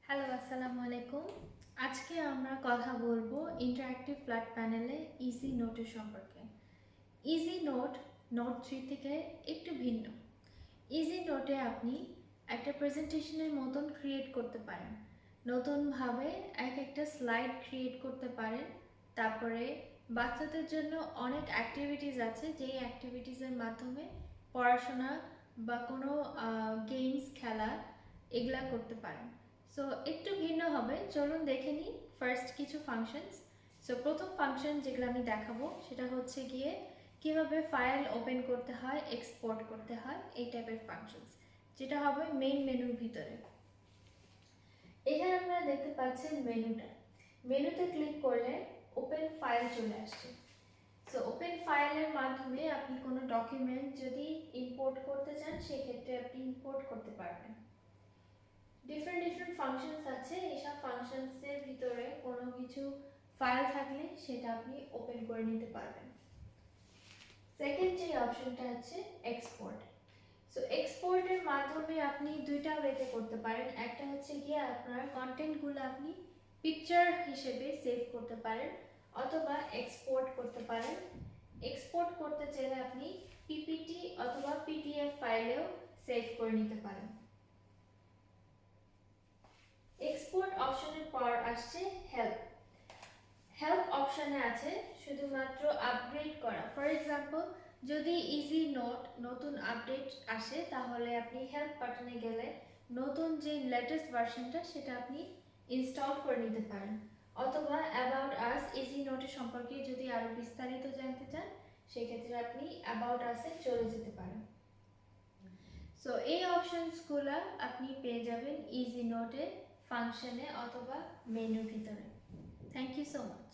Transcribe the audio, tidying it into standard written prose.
Hello, আসসালামু আলাইকুম। আজকে আমরা কথা বলবো ইন্টারঅ্যাক্টিভ ফ্ল্যাট প্যানেলে ইজি নোটের সম্পর্কে। ইজি নোট নোট 3 থেকে একটু ভিন্ন। ইজি নোটে আপনি একটা প্রেজেন্টেশনের মতন ক্রিয়েট করতে পারেন, নতুনভাবে একটা স্লাইড ক্রিয়েট করতে পারেন। তারপরে বাচ্চাদের জন্য অনেক অ্যাক্টিভিটিস আছে, যেই অ্যাক্টিভিটিসের মাধ্যমে পড়াশোনা বা কোনো গেমস খেলা এগুলা করতে পারেন। সো একটু ভিন্ন হবে, চলুন দেখে নিই ফার্স্ট কিছু ফাংশনস। সো প্রথম ফাংশন যেগুলো আমি দেখাবো সেটা হচ্ছে গিয়ে কীভাবে ফাইল ওপেন করতে হয়, এক্সপোর্ট করতে হয়, এই টাইপের ফাংশনস, যেটা হবে মেইন মেনুর ভিতরে। এখানে আপনারা দেখতে পাচ্ছেন মেনুতে ক্লিক করলে ওপেন ফাইল চলে আসছে। সো ওপেন ফাইলের মাধ্যমে আপনি কোনো ডকুমেন্ট যদি ইম্পোর্ট করতে চান সেক্ষেত্রে আপনি ইম্পোর্ট করতে পারবেন। ডিফারেন্ট ফাংশনস আছে, এইসব ফাংশনসের ভিতরে কোনো কিছু ফাইল থাকলে সেটা আপনি ওপেন করে নিতে পারবেন। সেকেন্ড যে অপশনটা আছে এক্সপোর্ট। সো এক্সপোর্টের মাধ্যমে আপনি দুইটা ওয়েতে করতে পারেন। একটা হচ্ছে গিয়ে আপনার কন্টেন্টগুলো আপনি পিকচার হিসেবে সেভ করতে পারেন অথবা এক্সপোর্ট করতে পারেন। এক্সপোর্ট করতে চাইলে আপনি পিপিটি অথবা পিডিএফ ফাইলেও সেভ করে নিতে পারেন। এক্সপোর্ট অপশনের পর আসছে হেল্প অপশনে আছে শুধুমাত্র আপগ্রেড করা। ফর এক্সাম্পল, যদি ইজি নোট নতুন আপডেট আসে তাহলে আপনি হেল্প বাটনে গেলে নতুন যে লেটেস্ট ভার্সনটা সেটা আপনি ইনস্টল করে নিতে পারেন। অথবা অ্যাবাউট আস, ইজি নোটের সম্পর্কে যদি আরও বিস্তারিত জানতে চান সেক্ষেত্রে আপনি অ্যাবাউট আসে চলে যেতে পারেন। সো এই অপশনসগুলো আপনি পেয়ে যাবেন ইজি নোটে ফাংশনে অথবা মেনুর ভিতরে। Thank you so much.